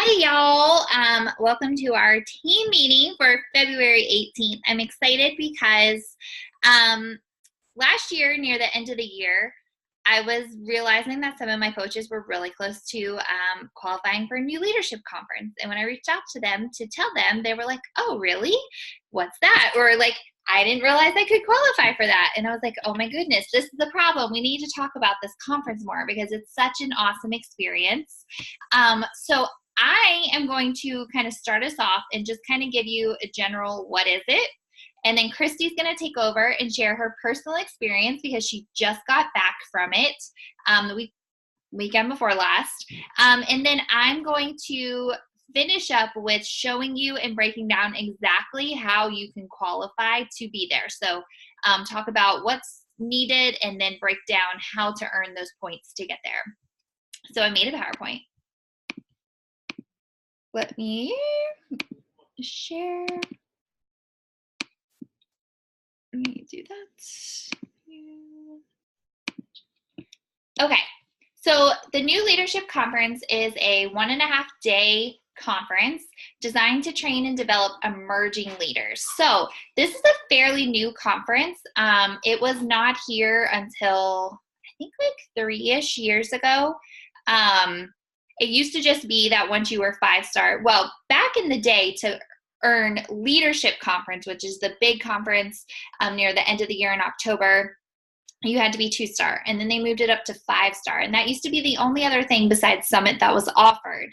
Hi, y'all. Welcome to our team meeting for February 18th. I'm excited because last year, near the end of the year, I was realizing that some of my coaches were really close to qualifying for a new leadership conference. And when I reached out to them to tell them, they were like, oh, really? What's that? Or like, I didn't realize I could qualify for that. And I was like, oh my goodness, this is the problem. We need to talk about this conference more because it's such an awesome experience. So I am going to kind of start us off and just kind of give you a general what is it. And then Christy's going to take over and share her personal experience because she just got back from it the weekend before last. And then I'm going to finish up with showing you and breaking down exactly how you can qualify to be there. So talk about what's needed and then break down how to earn those points to get there. So I made a PowerPoint. Let me share. Let me do that. Okay, so the New Leadership Conference is a 1.5-day conference designed to train and develop emerging leaders. So this is a fairly new conference. It was not here until I think like 3-ish years ago. It used to just be that once you were 5-star, well, back in the day to earn leadership conference, which is the big conference near the end of the year in October, you had to be 2-star, and then they moved it up to 5-star, and that used to be the only other thing besides Summit that was offered,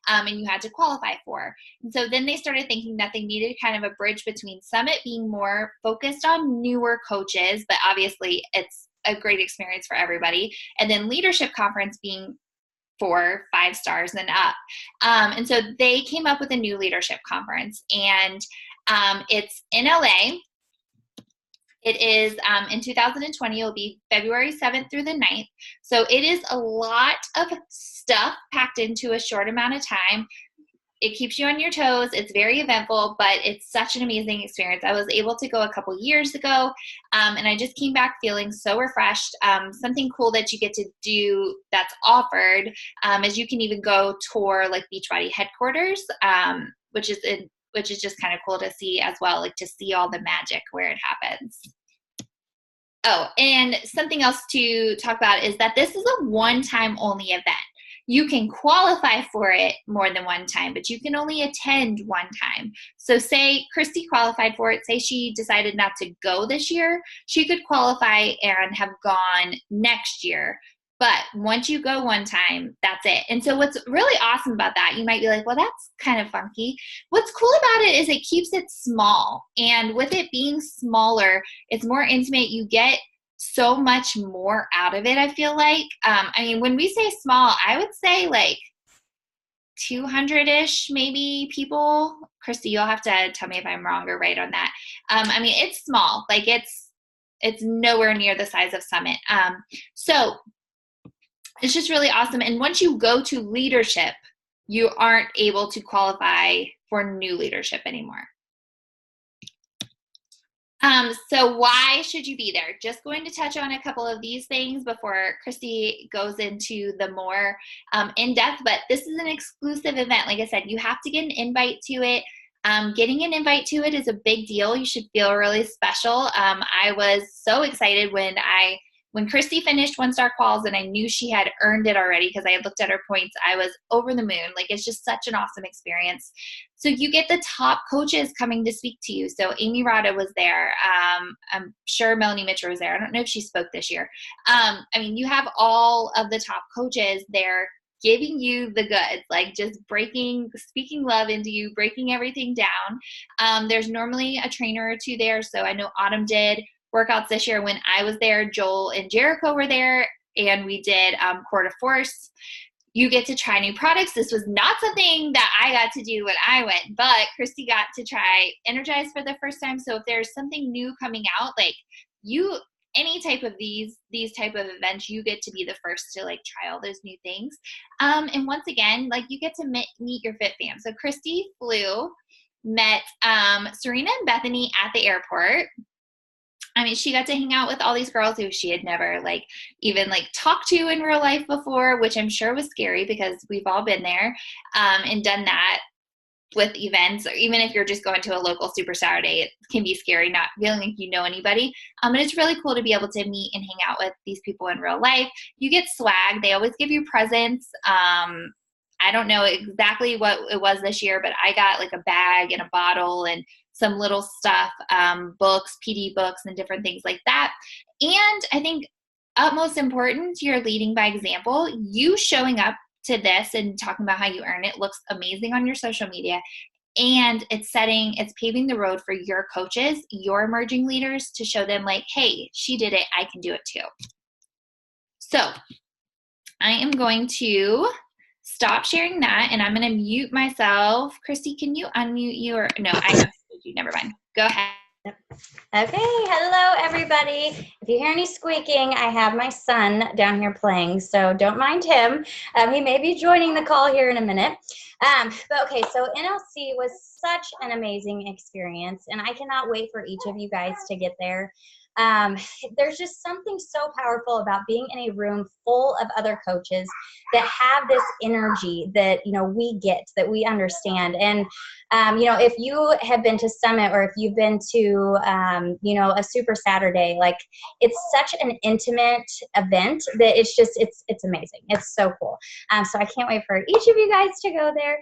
and you had to qualify for. And so then they started thinking that they needed kind of a bridge between Summit being more focused on newer coaches, but obviously it's a great experience for everybody, and then Leadership Conference being for 5 stars and up. And so they came up with a new leadership conference, and it's in LA. It is in 2020, it'll be February 7th through the 9th. So it is a lot of stuff packed into a short amount of time. It keeps you on your toes. It's very eventful, but it's such an amazing experience. I was able to go a couple years ago, and I just came back feeling so refreshed. Something cool that you get to do that's offered is you can even go tour like Beachbody headquarters, which is just kind of cool to see as well, like to see all the magic where it happens. Oh, and something else to talk about is that this is a one-time only event. You can qualify for it more than one time, but you can only attend one time. So say Christy qualified for it, say she decided not to go this year, she could qualify and have gone next year. But once you go one time, that's it. And so what's really awesome about that, you might be like, well, that's kind of funky. What's cool about it is it keeps it small. And with it being smaller, it's more intimate. You get so much more out of it, I feel like. I mean, when we say small, I would say like 200-ish maybe people. Christy, you'll have to tell me if I'm wrong or right on that. I mean, it's small. Like it's nowhere near the size of Summit. So it's just really awesome. And once you go to leadership, you aren't able to qualify for new leadership anymore. So why should you be there? Just going to touch on a couple of these things before Christy goes into the more in-depth, but this is an exclusive event. Like I said, you have to get an invite to it. Getting an invite to it is a big deal. You should feel really special. I was so excited when Christy finished 1-star quals and I knew she had earned it already because I had looked at her points. I was over the moon. Like, it's just such an awesome experience. So you get the top coaches coming to speak to you. So Amy Rada was there. I'm sure Melanie Mitchell was there. I don't know if she spoke this year. I mean, you have all of the top coaches there giving you the goods, like just speaking love into you, breaking everything down. There's normally a trainer or two there. So I know Autumn did workouts this year. When I was there, Joel and Jericho were there, and we did Core to Force. You get to try new products. This was not something that I got to do when I went, but Christy got to try Energize for the first time. So if there's something new coming out, like any type of these type of events, you get to be the first to like try all those new things. And once again, like you get to meet your Fit fam. So Christy met Serena and Bethany at the airport. I mean, she got to hang out with all these girls who she had never like even like talked to in real life before, which I'm sure was scary because we've all been there and done that with events, or even if you're just going to a local Super Saturday, it can be scary not feeling like you know anybody. But it's really cool to be able to meet and hang out with these people in real life. You get swag. They always give you presents. I don't know exactly what it was this year, but I got like a bag and a bottle and some little stuff, books, PD books, and different things like that. And I think utmost important, you're leading by example. You showing up to this and talking about how you earn it looks amazing on your social media. And it's paving the road for your coaches, your emerging leaders, to show them like, hey, she did it, I can do it too. So I am going to stop sharing that, and I'm going to mute myself. Christy, can you unmute you? Or no, I know you. Never mind. Go ahead. Okay, hello everybody. If you hear any squeaking, I have my son down here playing, so don't mind him. He may be joining the call here in a minute. But okay, so NLC was such an amazing experience, and I cannot wait for each of you guys to get there. There's just something so powerful about being in a room full of other coaches that have this energy that, you know, we get, that we understand. And, you know, if you have been to Summit, or if you've been to, you know, a Super Saturday, like, it's such an intimate event that it's just, it's amazing. It's so cool. So I can't wait for each of you guys to go there.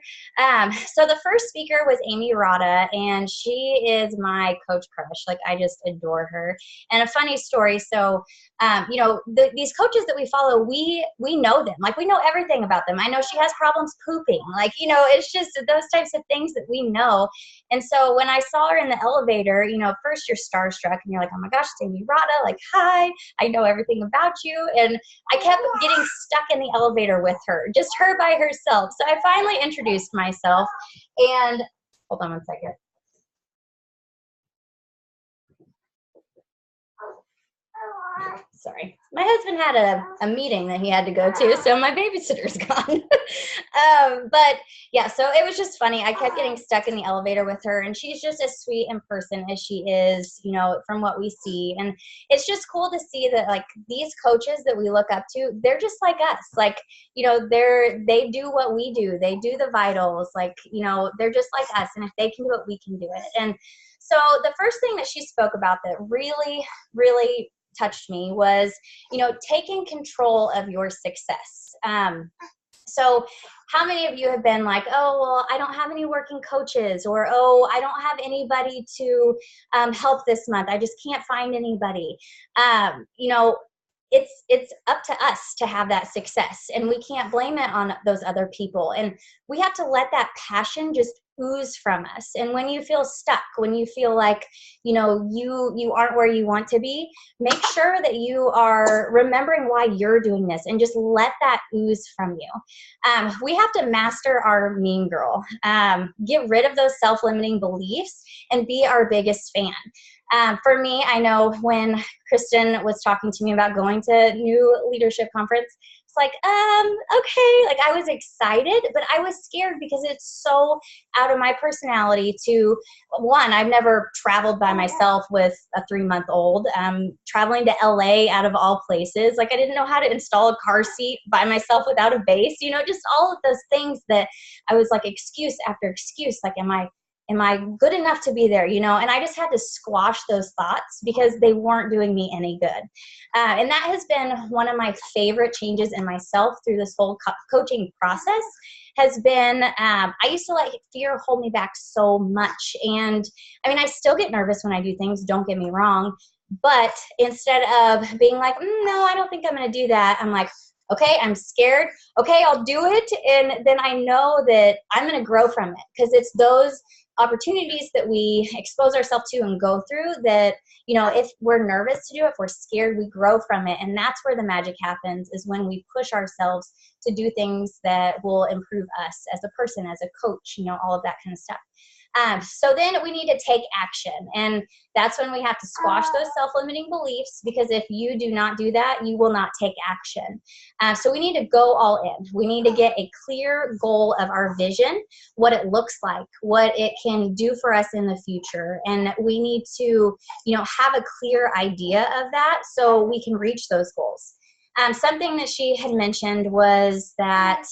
So the first speaker was Amy Rada, and she is my coach crush. Like, I just adore her. And a funny story, so, you know, these coaches that we follow, we know them. Like, we know everything about them. I know she has problems pooping. Like, you know, it's just those types of things that we know. And so when I saw her in the elevator, you know, first you're starstruck and you're like, oh my gosh, it's Amy Rada, like, hi, I know everything about you. And I kept getting stuck in the elevator with her, just her by herself. So I finally introduced myself, and hold on one second. Sorry, my husband had a meeting that he had to go to, so my babysitter's gone. But yeah, so it was just funny. I kept getting stuck in the elevator with her, and she's just as sweet in person as she is, you know, from what we see. And it's just cool to see that, like, these coaches that we look up to, they're just like us. Like, you know, they do what we do. They do the vitals. Like, you know, they're just like us. And if they can do it, we can do it. And so the first thing that she spoke about that really, really touched me was, you know, taking control of your success. So how many of you have been like, oh, well, I don't have any working coaches, or, oh, I don't have anybody to help this month. I just can't find anybody. You know, it's up to us to have that success, and we can't blame it on those other people. And we have to let that passion just ooze from us. And when you feel stuck, when you feel like, you know, you aren't where you want to be, make sure that you are remembering why you're doing this, and just let that ooze from you. We have to master our mean girl, get rid of those self-limiting beliefs, and be our biggest fan. For me, I know when Kristen was talking to me about going to New Leadership Conference, it's like, okay, like, I was excited, but I was scared because it's so out of my personality to, one, I've never traveled by myself with a 3-month-old, traveling to LA out of all places. Like, I didn't know how to install a car seat by myself without a base, you know, just all of those things that I was like, excuse after excuse, like, am I good enough to be there, you know? And I just had to squash those thoughts because they weren't doing me any good. And that has been one of my favorite changes in myself through this whole coaching process, has been, I used to let fear hold me back so much. And I mean, I still get nervous when I do things, don't get me wrong. But instead of being like, no, I don't think I'm going to do that, I'm like, okay, I'm scared. Okay, I'll do it. And then I know that I'm going to grow from it, because it's those opportunities that we expose ourselves to and go through that, you know, if we're nervous to do it, if we're scared, we grow from it. And that's where the magic happens, is when we push ourselves to do things that will improve us as a person, as a coach, you know, all of that kind of stuff. So then we need to take action. And that's when we have to squash those self-limiting beliefs, because if you do not do that, you will not take action. So we need to go all in. We need to get a clear goal of our vision, what it looks like, what it can do for us in the future. And we need to, have a clear idea of that so we can reach those goals. Something that she had mentioned was that,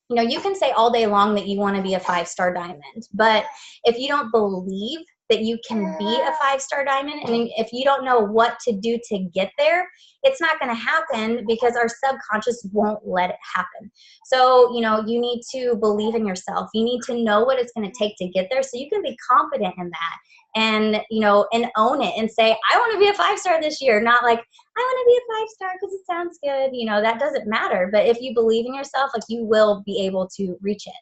you can say all day long that you want to be a 5-star diamond, but if you don't believe that you can be a 5-star diamond, and if you don't know what to do to get there, it's not going to happen because our subconscious won't let it happen. So, you need to believe in yourself. You need to know what it's going to take to get there so you can be confident in that and, and own it and say, I want to be a 5-star this year, not like, I want to be a 5-star because it sounds good. That doesn't matter. But if you believe in yourself, like, you will be able to reach it.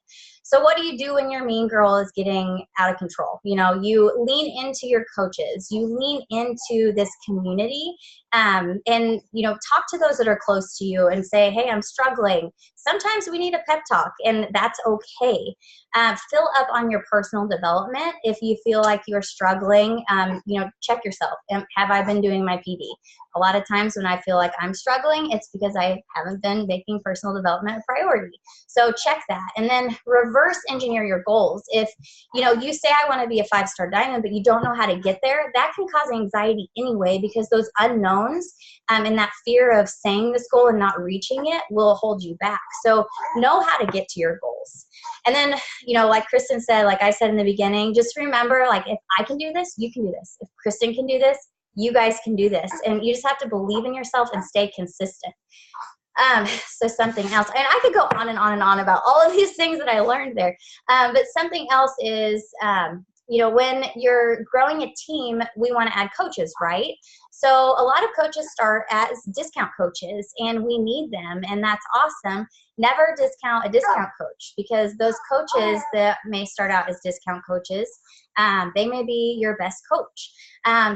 So what do you do when your mean girl is getting out of control? You lean into your coaches, you lean into this community, and, talk to those that are close to you and say, hey, I'm struggling. Sometimes we need a pep talk, and that's okay. Fill up on your personal development. If you feel like you're struggling, check yourself. Have I been doing my PD? A lot of times when I feel like I'm struggling, it's because I haven't been making personal development a priority. So check that. And then reverse engineer your goals. If, you say I want to be a 5-star diamond, but you don't know how to get there, that can cause anxiety anyway, because those unknowns and that fear of saying this goal and not reaching it will hold you back. So know how to get to your goals. And then, like Kristen said, like I said in the beginning, just remember, like, if I can do this, you can do this. If Kristen can do this, you guys can do this. And you just have to believe in yourself and stay consistent. So something else, and I could go on and on and on about all of these things that I learned there. But something else is, when you're growing a team, we want to add coaches, right? So a lot of coaches start as discount coaches, and we need them, and that's awesome. Never discount a discount coach, because those coaches that may start out as discount coaches, they may be your best coach.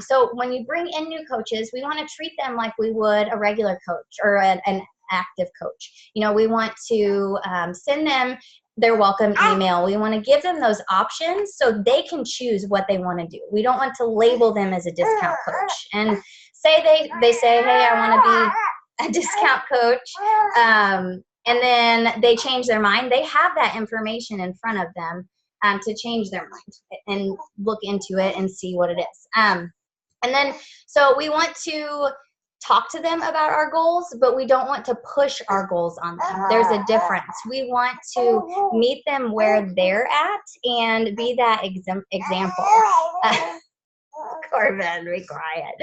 So when you bring in new coaches, we want to treat them like we would a regular coach or an active coach. We want to send them their welcome email. We want to give them those options so they can choose what they want to do. We don't want to label them as a discount coach. And say they say, hey, I want to be a discount coach, and then they change their mind. They have that information in front of them to change their mind and look into it and see what it is. And then, so we want to talk to them about our goals, but we don't want to push our goals on them. There's a difference. We want to meet them where they're at and be that example. Corbin, be quiet.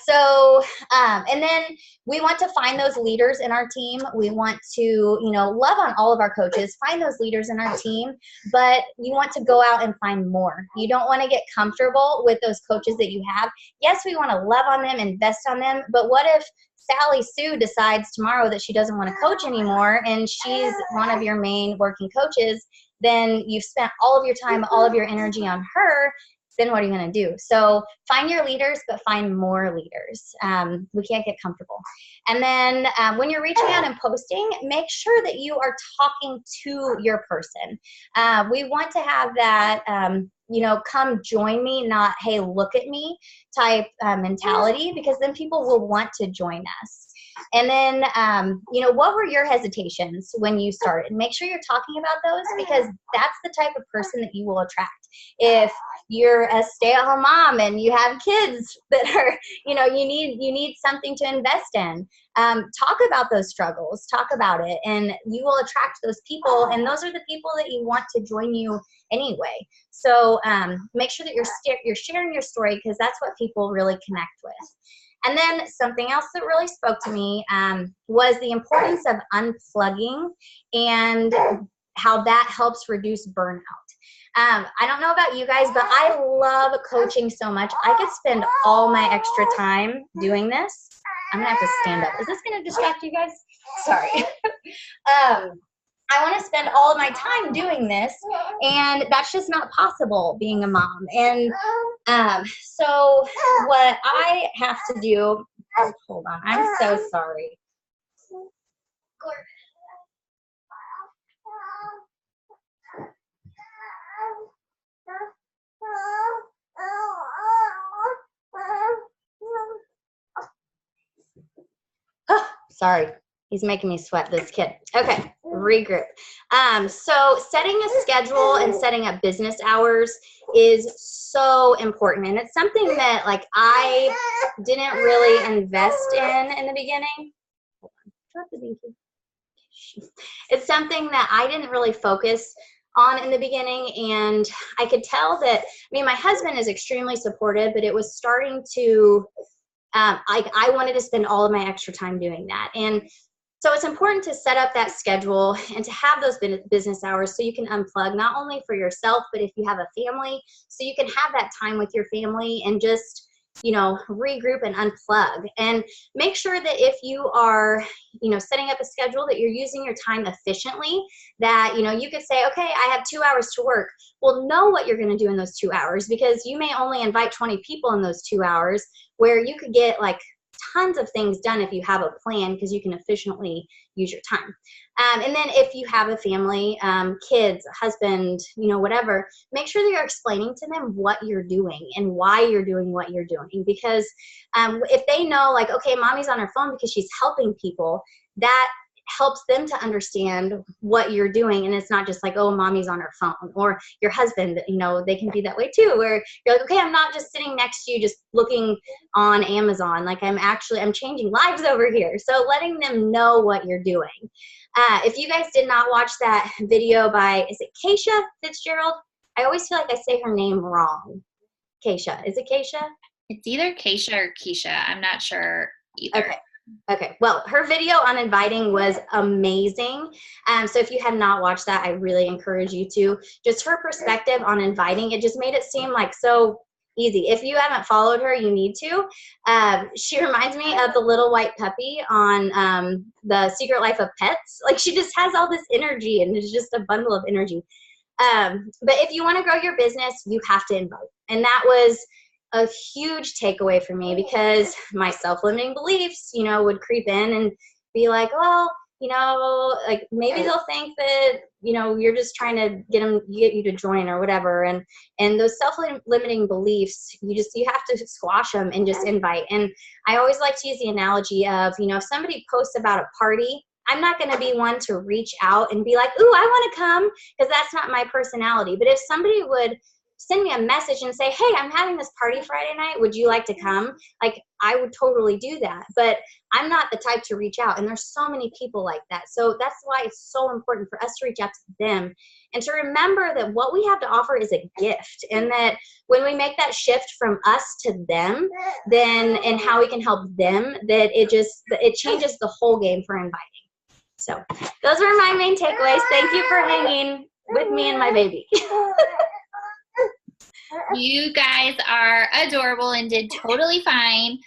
So, and then we want to find those leaders in our team. We want to, love on all of our coaches, find those leaders in our team, but you want to go out and find more. You don't want to get comfortable with those coaches that you have. Yes, we want to love on them, invest on them, but what if Sally Sue decides tomorrow that she doesn't want to coach anymore and she's one of your main working coaches? Then you've spent all of your time, all of your energy on her. Then what are you going to do? So find your leaders, but find more leaders. We can't get comfortable. And then when you're reaching out and posting, make sure that you are talking to your person. We want to have that, come join me, not, hey, look at me type mentality, because then people will want to join us. And then, what were your hesitations when you started? Make sure you're talking about those, because that's the type of person that you will attract. If you're a stay-at-home mom and you have kids that are, you need something to invest in, talk about those struggles, talk about it, and you will attract those people. And those are the people that you want to join you anyway. So make sure that you're sharing your story, because that's what people really connect with. And then something else that really spoke to me was the importance of unplugging and how that helps reduce burnout. I don't know about you guys, but I love coaching so much. I could spend all my extra time doing this. I'm going to have to stand up. Is this going to distract you guys? Sorry. I want to spend all of my time doing this, and that's just not possible being a mom. And so what I have to do, hold on, I'm so sorry. Sorry. He's making me sweat, this kid. Okay, regroup. So setting a schedule and setting up business hours is so important. And it's something that like I didn't really invest in the beginning. Hold on. Drop the binky. It's something that I didn't really focus on in the beginning, and I could tell that, I mean, my husband is extremely supportive, but it was starting to, I wanted to spend all of my extra time doing that. And so it's important to set up that schedule and to have those business hours so you can unplug, not only for yourself, but if you have a family, so you can have that time with your family and just, you know, regroup and unplug. And make sure that if you are, you know, setting up a schedule, that you're using your time efficiently, that, you know, you could say, okay, I have 2 hours to work. Well, know what you're going to do in those 2 hours, because you may only invite 20 people in those 2 hours, where you could get like tons of things done if you have a plan, because you can efficiently use your time. And then if you have a family, kids, husband, you know, whatever, make sure that you're explaining to them what you're doing and why you're doing what you're doing. Because if they know, like, okay, mommy's on her phone because she's helping people, that helps them to understand what you're doing. And it's not just like, oh, mommy's on her phone. Or your husband, you know, they can be that way too, where you're like, okay, I'm not just sitting next to you just looking on Amazon. Like, I'm changing lives over here. So letting them know what you're doing. If you guys did not watch that video by, is it Keisha Fitzgerald? I always feel like I say her name wrong. Keisha. Is it Keisha? It's either Keisha or Keisha. I'm not sure either. Okay. Well, her video on inviting was amazing. So if you have not watched that, I really encourage you to. Just her perspective on inviting, it just made it seem like so easy. If you haven't followed her, you need to. She reminds me of the little white puppy on The Secret Life of Pets. Like, she just has all this energy, and it's just a bundle of energy. But if you want to grow your business, you have to invite. And that was a huge takeaway for me, because my self-limiting beliefs, you know, would creep in and be like, well, you know, like, maybe they'll think that, you know, you're just trying to get you to join or whatever. And those self-limiting beliefs, you have to squash them and just invite. And I always like to use the analogy of, you know, if somebody posts about a party, I'm not going to be one to reach out and be like, ooh, I want to come, because that's not my personality. But if somebody would send me a message and say, hey, I'm having this party Friday night, would you like to come? Like, I would totally do that. But I'm not the type to reach out, and there's so many people like that. So that's why it's so important for us to reach out to them and to remember that what we have to offer is a gift, and that when we make that shift from us to them, then, and how we can help them, that it changes the whole game for inviting. So those were my main takeaways. Thank you for hanging with me and my baby. You guys are adorable and did totally fine.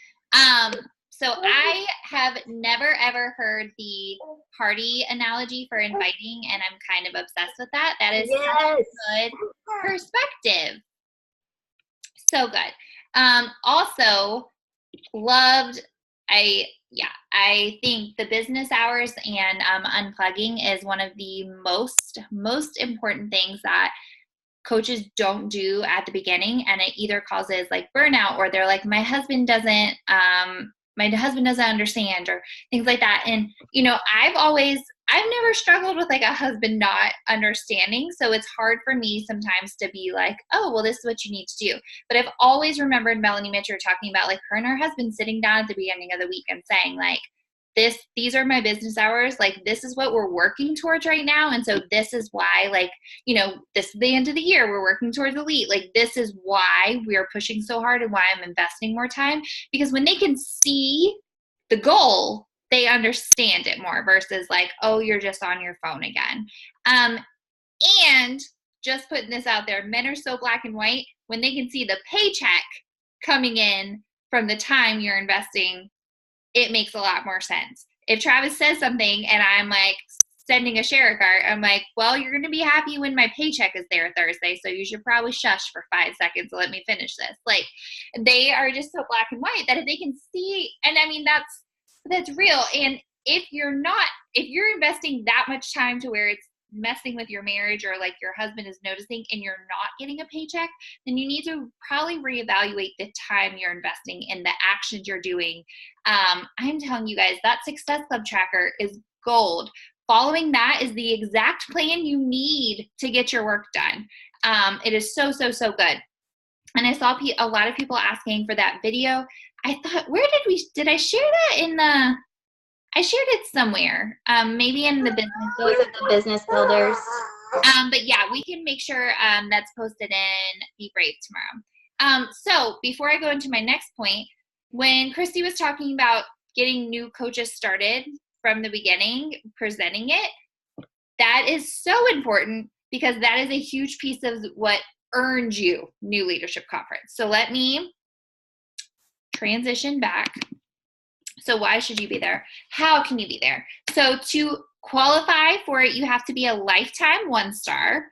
So I have never, ever heard the party analogy for inviting, and I'm kind of obsessed with that. That is such a good perspective. So good. Also loved, I think the business hours and unplugging is one of the most important things that coaches don't do at the beginning, and it either causes like burnout, or they're like, my husband doesn't understand, or things like that. And, you know, I've never struggled with like a husband not understanding. So it's hard for me sometimes to be like, oh, well, this is what you need to do. But I've always remembered Melanie Mitchell talking about like her and her husband sitting down at the beginning of the week and saying like, these are my business hours. Like, this is what we're working towards right now. And so this is why, like, you know, this is the end of the year, we're working towards elite. Like, this is why we are pushing so hard and why I'm investing more time, because when they can see the goal, they understand it more versus like, oh, you're just on your phone again. And just putting this out there, men are so black and white. When they can see the paycheck coming in from the time you're investing, it makes a lot more sense. If Travis says something and I'm like sending a share card, I'm like, well, you're going to be happy when my paycheck is there Thursday, so you should probably shush for 5 seconds and let me finish this. Like, they are just so black and white that if they can see, and I mean, that's real. And if you're investing that much time to where it's messing with your marriage, or like your husband is noticing and you're not getting a paycheck, then you need to probably reevaluate the time you're investing and the actions you're doing. I'm telling you guys, that Success Club tracker is gold. Following that is the exact plan you need to get your work done. It is so, so, so good. And I saw a lot of people asking for that video. I thought, did I share that in the, I shared it somewhere, maybe in the business Was it the business builders? But yeah, we can make sure that's posted in Be Brave tomorrow. So before I go into my next point, when Christy was talking about getting new coaches started from the beginning, presenting it, that is so important because that is a huge piece of what earned you New Leadership Conference. So let me transition back. So why should you be there? How can you be there? So to qualify for it, you have to be a lifetime 1-star.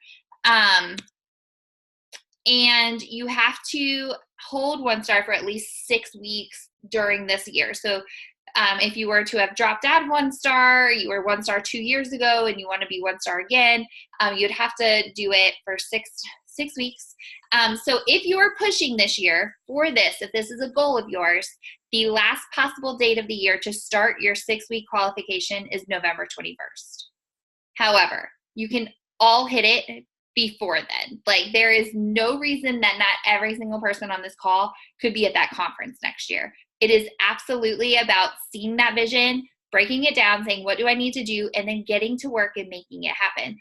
And you have to hold 1-star for at least 6 weeks during this year. So if you were to have dropped out of 1-star, you were 1-star 2 years ago and you want to be 1-star again, you'd have to do it for six weeks. So if you are pushing this year for this, if this is a goal of yours, the last possible date of the year to start your 6-week qualification is November 21st. However, you can all hit it before then. Like, there is no reason that not every single person on this call could be at that conference next year. It is absolutely about seeing that vision, breaking it down, saying, what do I need to do? And then getting to work and making it happen.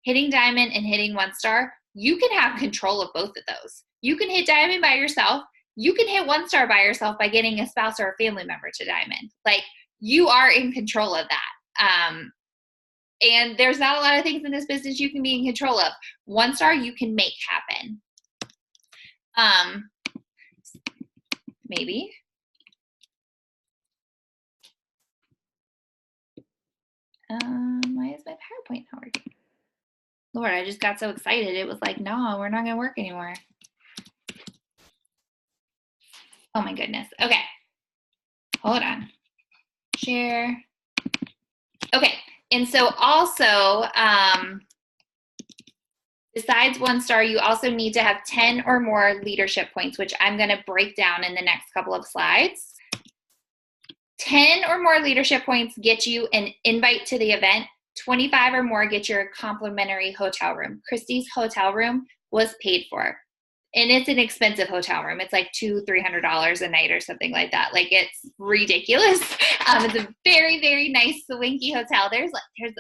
Hitting diamond and hitting 1-star, you can have control of both of those. You can hit diamond by yourself. You can hit 1-star by yourself by getting a spouse or a family member to diamond. Like, you are in control of that. And there's not a lot of things in this business you can be in control of. 1-star you can make happen. Maybe. Why is my PowerPoint not working? Lord, I just got so excited. It was like, no, we're not going to work anymore. Oh my goodness. Okay. Hold on. Share. Okay. And so also, besides 1-star, you also need to have 10 or more leadership points, which I'm going to break down in the next couple of slides. 10 or more leadership points get you an invite to the event. 25 or more get you a complimentary hotel room. Christy's hotel room was paid for. And it's an expensive hotel room. It's like $200-$300 a night or something like that. Like, it's ridiculous. It's a very, very nice, swanky hotel. There's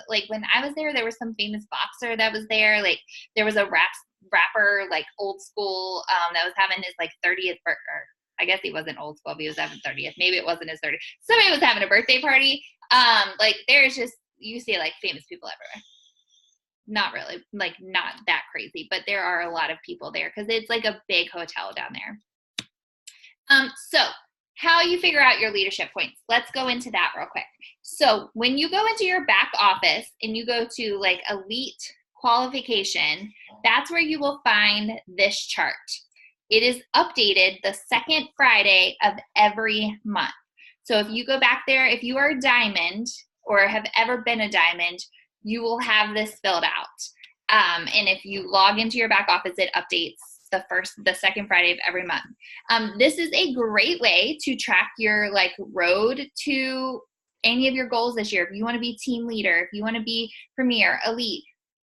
like when I was there was some famous boxer that was there. Like, there was a rapper, like old school, that was having his like 30th birthday. I guess he wasn't old school, but he was having 30th. Maybe it wasn't his 30th. Somebody was having a birthday party. Like, there's just, you see like famous people everywhere. Not really, like, not that crazy, but there are a lot of people there because it's like a big hotel down there. So how you figure out your leadership points. Let's go into that real quick. So when you go into your back office and you go to like elite qualification, that's where you will find this chart. It is updated the second Friday of every month. So if you go back there, if you are a diamond or have ever been a diamond, you will have this filled out. And if you log into your back office, it updates the second Friday of every month. This is a great way to track your like road to any of your goals this year. If you want to be team leader, if you want to be premier, elite,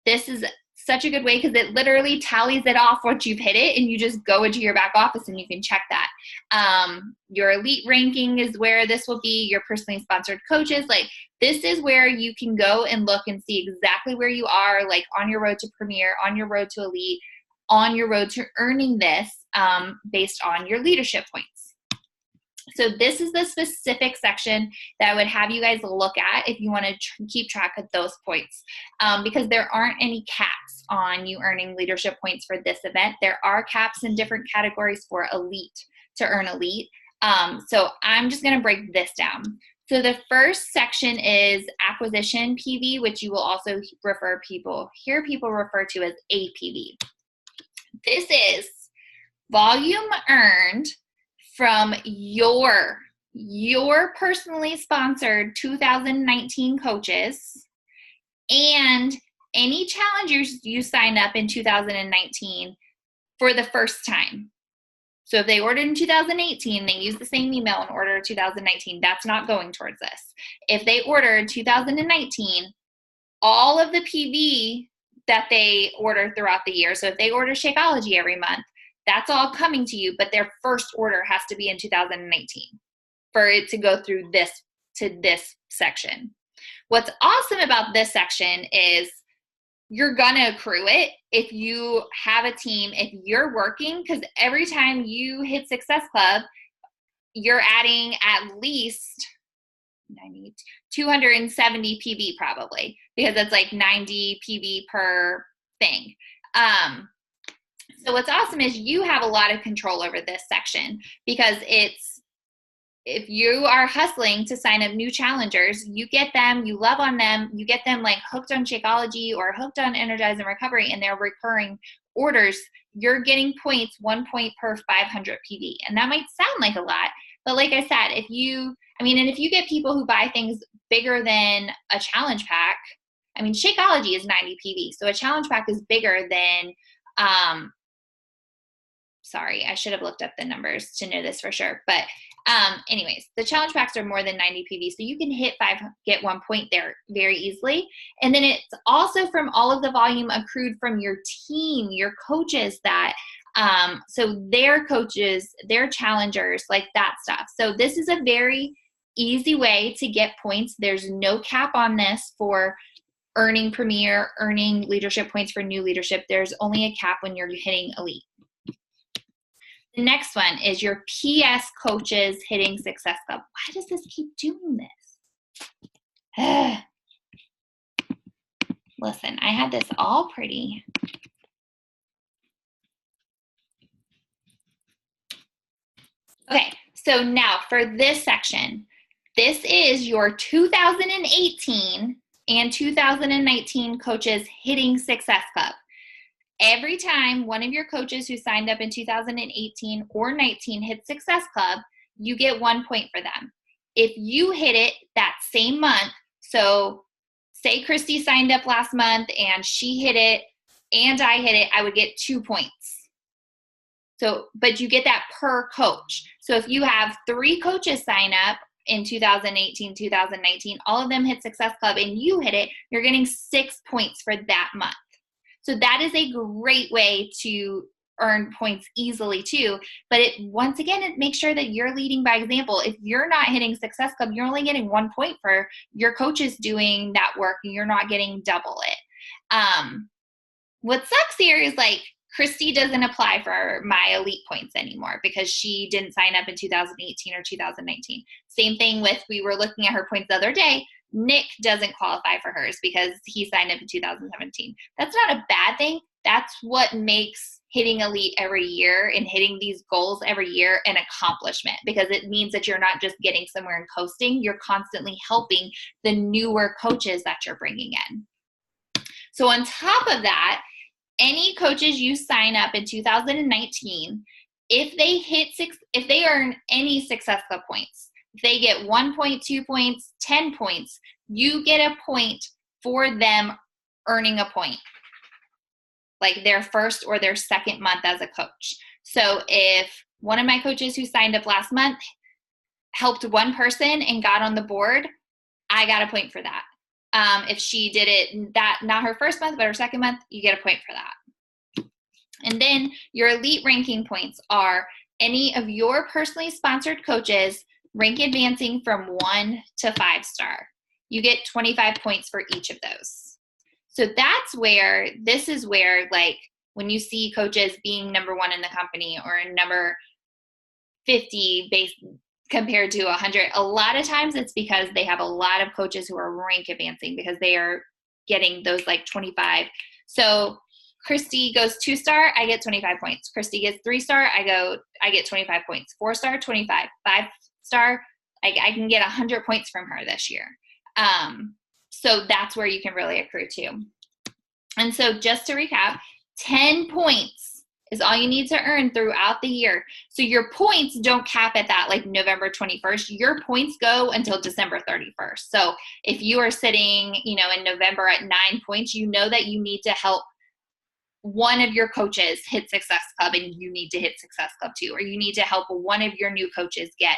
this is such a good way because it literally tallies it off once you've hit it, and you just go into your back office and you can check that. Your elite ranking is where this will be, your personally sponsored coaches. Like, this is where you can go and look and see exactly where you are, like on your road to premier, on your road to elite, on your road to earning this based on your leadership points. So this is the specific section that I would have you guys look at if you want to keep track of those points, because there aren't any caps on you earning leadership points for this event. There are caps in different categories for elite to earn elite. So I'm just going to break this down. So the first section is acquisition PV, which you will also hear people refer to as APV. This is volume earned from your personally sponsored 2019 coaches and any challengers you signed up in 2019 for the first time. So if they ordered in 2018, they use the same email and order 2019, that's not going towards this. If they ordered 2019, all of the PV that they order throughout the year, so if they order Shakeology every month, that's all coming to you, but their first order has to be in 2019 for it to go through this to this section. What's awesome about this section is you're gonna accrue it if you have a team, if you're working, because every time you hit Success Club, you're adding at least 270 PV probably, because it's like 90 PV per thing. So what's awesome is you have a lot of control over this section, because if you are hustling to sign up new challengers, you get them, you love on them, you get them like hooked on Shakeology or hooked on Energize and Recovery, and they're recurring orders, you're getting points, 1 point per 500 PV. And that might sound like a lot, but like I said, if you get people who buy things bigger than a challenge pack, I mean, Shakeology is 90 PV, so a challenge pack is bigger than, sorry, I should have looked up the numbers to know this for sure, but anyways, the challenge packs are more than 90 PV, so you can get 1 point there very easily. And then it's also from all of the volume accrued from your team, your coaches so their coaches, their challengers, like that stuff. So this is a very easy way to get points. There's no cap on this for earning Premier, earning leadership points for new leadership. There's only a cap when you're hitting Elite. The next one is your PS coaches hitting Success Club. Why does this keep doing this? Listen, I had this all pretty. Okay, so now for this section, this is your 2018 and 2019 coaches hitting Success Club. Every time one of your coaches who signed up in 2018 or 19 hits Success Club, you get 1 point for them. If you hit it that same month, so say Christy signed up last month and she hit it and I hit it, I would get 2 points. So, but you get that per coach. So if you have 3 coaches sign up in 2018, 2019, all of them hit Success Club and you hit it, you're getting 6 points for that month. So that is a great way to earn points easily too. But once again, it makes sure that you're leading by example. If you're not hitting Success Club, you're only getting 1 point for your coaches doing that work, and you're not getting double it. What sucks here is like Christy doesn't apply for my Elite points anymore because she didn't sign up in 2018 or 2019. Same thing with, we were looking at her points the other day. Nick doesn't qualify for hers because he signed up in 2017. That's not a bad thing. That's what makes hitting Elite every year and hitting these goals every year an accomplishment, because it means that you're not just getting somewhere and coasting. You're constantly helping the newer coaches that you're bringing in. So on top of that, any coaches you sign up in 2019, if they earn any Success Club points, if they get 1 point, 2 points, 10 points, you get a point for them earning a point, like their first or their second month as a coach. So if one of my coaches who signed up last month helped one person and got on the board, I got a point for that. If she did it, not her first month, but her second month, you get a point for that. And then your Elite ranking points are any of your personally sponsored coaches rank advancing from 1 to 5 star. You get 25 points for each of those. So this is where like when you see coaches being number 1 in the company or number 50 compared to 100, a lot of times it's because they have a lot of coaches who are rank advancing because they are getting those like 25. So Christy goes 2 star, I get 25 points. Christy gets 3 star, I get 25 points. 4 star, 25. 5 star, I can get 100 points from her this year. So that's where you can really accrue too. And so just to recap, 10 points is all you need to earn throughout the year. So your points don't cap at that like November 21st. Your points go until December 31st. So if you are sitting, you know, in November at 9 points, you know that you need to help one of your coaches hit Success Club, and you need to hit Success Club too, or you need to help one of your new coaches get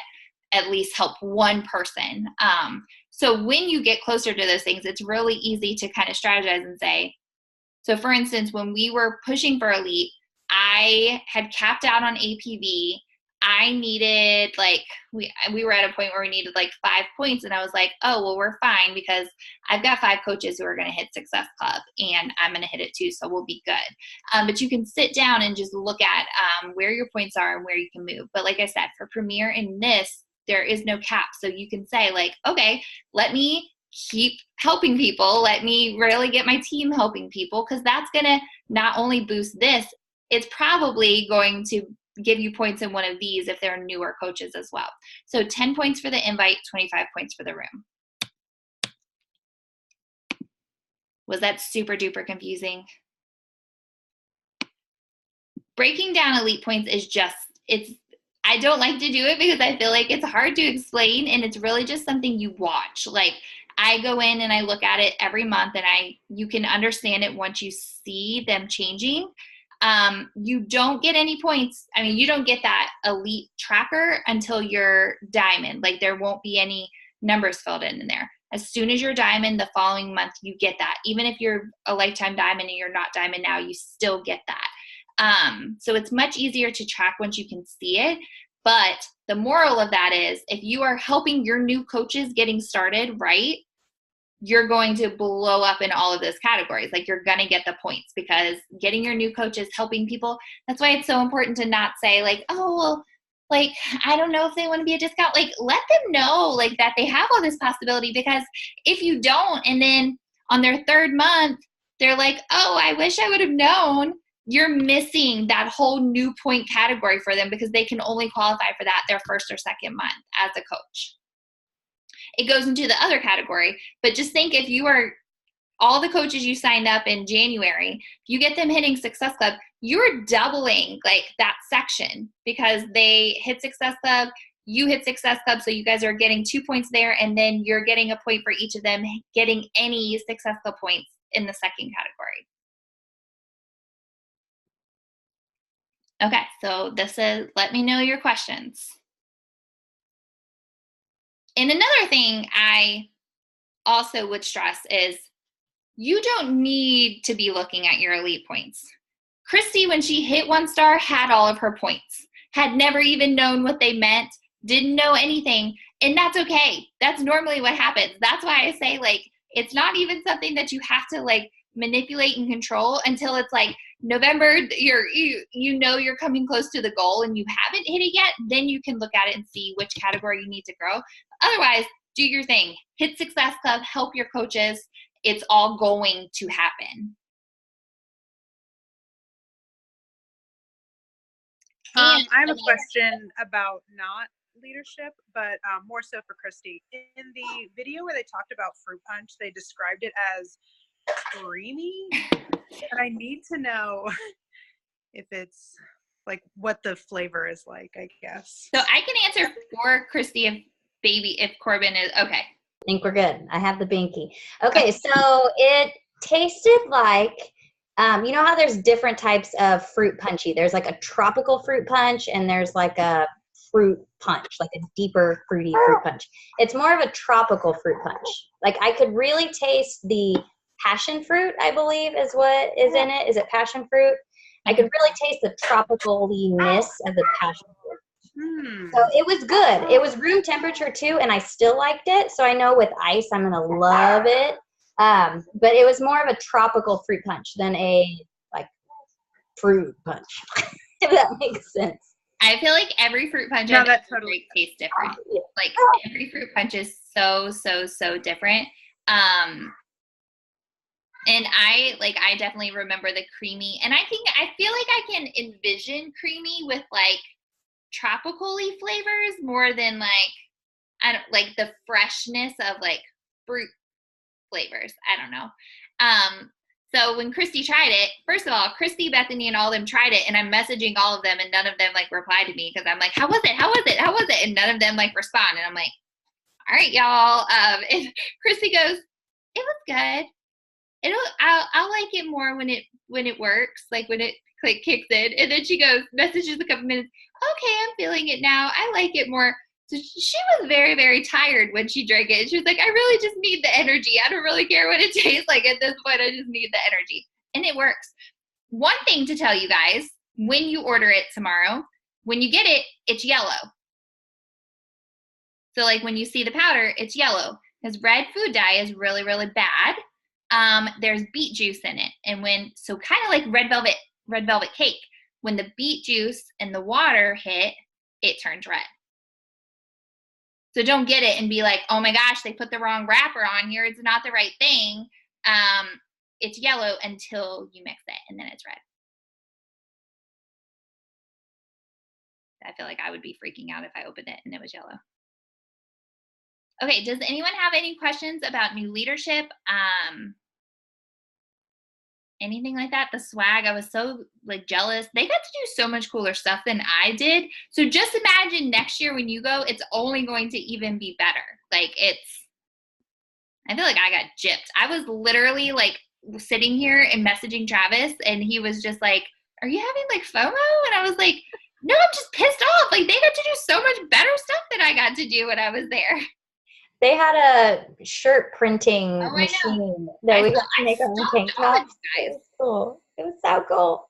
at least help one person. So when you get closer to those things, it's really easy to kind of strategize and say, so for instance, when we were pushing for Elite, I had capped out on APV. I needed like, we were at a point where we needed like 5 points, and I was like, oh, well, we're fine because I've got 5 coaches who are going to hit Success Club, and I'm going to hit it too, so we'll be good. But you can sit down and just look at where your points are and where you can move. But like I said, for Premier in this, there is no cap. So you can say like, okay, let me keep helping people. Let me really get my team helping people, because that's going to not only boost this, it's probably going to give you points in one of these if they're newer coaches as well. So 10 points for the invite, 25 points for the room. Was that super duper confusing? Breaking down elite points is just, I don't like to do it because I feel like it's hard to explain, and it's really just something you watch. Like I go in and I look at it every month, and you can understand it once you see them changing. You don't get any points. I mean, you don't get that elite tracker until you're diamond. Like there won't be any numbers filled in there. As soon as you're diamond, the following month you get that. Even if you're a lifetime diamond and you're not diamond now, you still get that. So it's much easier to track once you can see it. But the moral of that is, if you are helping your new coaches getting started right, you're going to blow up in all of those categories. Like you're going to get the points, because getting your new coaches, helping people, that's why it's so important to not say like, oh, well, like, I don't know if they want to be a discount. Like let them know like that they have all this possibility, because if you don't, and then on their 3rd month, they're like, oh, I wish I would have known, you're missing that whole new point category for them, because they can only qualify for that their 1st or 2nd month as a coach. It goes into the other category, but just think, if you are all the coaches you signed up in January, if you get them hitting Success Club, you're doubling like that section, because they hit Success Club, you hit Success Club, so you guys are getting 2 points there, and then you're getting a point for each of them getting any Success Club points in the 2nd category. Okay, so this is, let me know your questions. And another thing I also would stress is, you don't need to be looking at your elite points. Christy, when she hit 1 star, had all of her points, had never even known what they meant, didn't know anything, and that's okay. That's normally what happens. That's why I say like, it's not even something that you have to like manipulate and control until it's like November, you know you're coming close to the goal and you haven't hit it yet. Then you can look at it and see which category you need to grow. Otherwise, do your thing. Hit Success Club, help your coaches. It's all going to happen. I have a question about not leadership, but more so for Christy. In the video where they talked about fruit punch, they described it as creamy, and I need to know if it's like what the flavor is like, I guess. So I can answer for Christy if Corbin is okay. I think we're good. I have the binky. Okay, so it tasted like, you know how there's different types of fruit punchy. There's like a tropical fruit punch, and there's like a fruit punch, like a deeper fruity fruit punch. It's more of a tropical fruit punch. Like I could really taste the passion fruit, I believe is what is in it. Is it passion fruit? I could really taste the tropicaliness of the passion fruit. So it was good. It was room temperature too, and I still liked it. So I know with ice, I'm gonna love it. But it was more of a tropical fruit punch than a like fruit punch, if that makes sense. I feel like every fruit punch that totally tastes different. Like every fruit punch is so different. And I definitely remember the creamy, and I feel like I can envision creamy with like tropically flavors more than like the freshness of like fruit flavors. I don't know. So when Christy tried it, first of all, Christy, Bethany, and all of them tried it, and I'm messaging all of them, and none of them like replied to me because I'm like, how was it? How was it? How was it? And none of them like respond. And I'm like, all right, y'all. And Christy goes, it was good. I'll like it more when it works, like when it kicks in. And then she goes, messages a couple minutes, okay, I'm feeling it now. I like it more. So she was very, very tired when she drank it. She was like, I really just need the energy. I don't really care what it tastes like at this point. I just need the energy. And it works. One thing to tell you guys, when you order it tomorrow, when you get it, it's yellow. So like when you see the powder, it's yellow because red food dye is really, really bad. There's beet juice in it. And so kind of like red velvet cake, when the beet juice and the water hit, it turns red. So don't get it and be like, oh my gosh, they put the wrong wrapper on here. It's not the right thing. It's yellow until you mix it, and then it's red. I feel like I would be freaking out if I opened it and it was yellow. Okay, does anyone have any questions about new leadership? Anything like that? The swag, I was so like jealous. They got to do so much cooler stuff than I did. So just imagine next year when you go, it's only going to even be better. Like I feel like I got gypped. I was literally like sitting here and messaging Travis, and he was just like, are you having like FOMO? And I was like, no, I'm just pissed off. Like they got to do so much better stuff than I got to do when I was there. They had a shirt printing machine that we got to make our own tank tops. It was cool. It was so cool.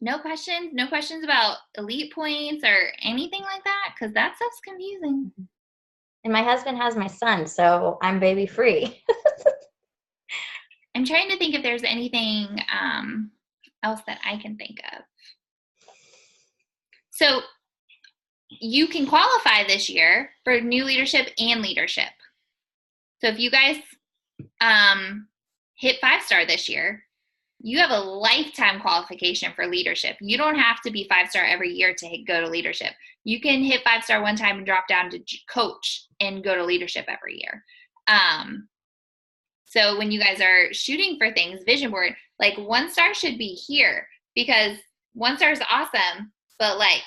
No questions? No questions about elite points or anything like that? Because that stuff's confusing. And my husband has my son, so I'm baby free. I'm trying to think if there's anything else that I can think of. So you can qualify this year for new leadership and leadership. So if you guys hit 5-star this year, you have a lifetime qualification for leadership. You don't have to be 5-star every year to go to leadership. You can hit 5-star one time and drop down to coach and go to leadership every year. So when you guys are shooting for things, vision board, like 1-star should be here because 1-star is awesome, but like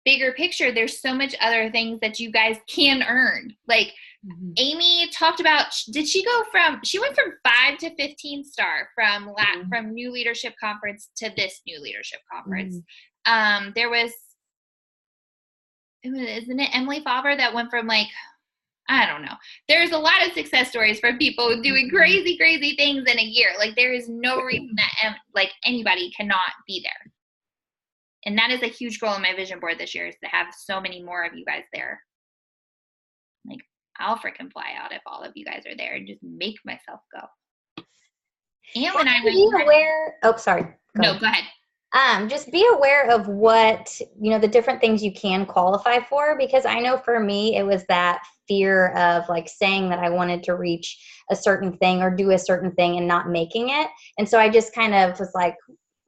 bigger picture, there's so much other things that you guys can earn. Like Amy talked about, she went from 5 to 15-star from New Leadership Conference to this New Leadership Conference. There was, isn't it Emily Favre that went from like, I don't know. There's a lot of success stories for people doing crazy, crazy things in a year. Like there is no reason that like anybody cannot be there. And that is a huge goal in my vision board this year, is to have so many more of you guys there. Like I'll freaking fly out if all of you guys are there and just make myself go. And when I went, sorry. Go ahead. Just be aware of what, the different things you can qualify for, because I know for me, it was that fear of like saying that I wanted to reach a certain thing or do a certain thing and not making it. And so I just kind of was like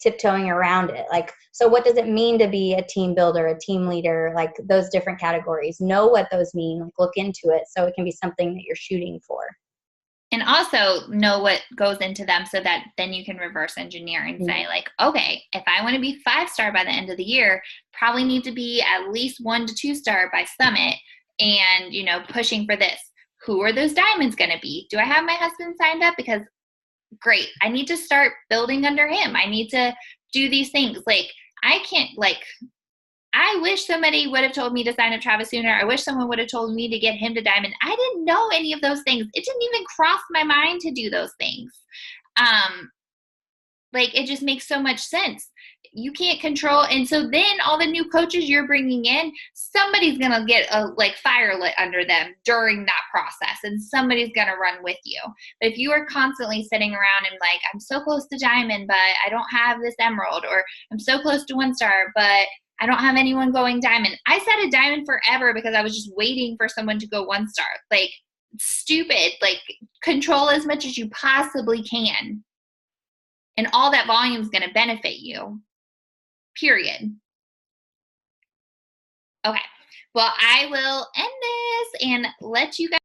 tiptoeing around it. Like, so what does it mean to be a team builder, a team leader, like those different categories? Know what those mean, like look into it so it can be something that you're shooting for. And also know what goes into them so that then you can reverse engineer and say like, okay, if I want to be 5-star by the end of the year, probably need to be at least 1 to 2-star by Summit and, pushing for this. Who are those diamonds going to be? Do I have my husband signed up? Because great, I need to start building under him. I need to do these things. Like I can't I wish somebody would have told me to sign up Travis sooner. I wish someone would have told me to get him to diamond. I didn't know any of those things. It didn't even cross my mind to do those things. It just makes so much sense. You can't control. And so then all the new coaches you're bringing in, somebody's going to get a fire lit under them during that process. And somebody's going to run with you. But if you are constantly sitting around and like, I'm so close to diamond, but I don't have this emerald, or I'm so close to 1-star, but I don't have anyone going diamond. I sat a diamond forever because I was just waiting for someone to go 1-star. Like stupid, like control as much as you possibly can. And all that volume is going to benefit you. Period. Okay. Well, I will end this and let you guys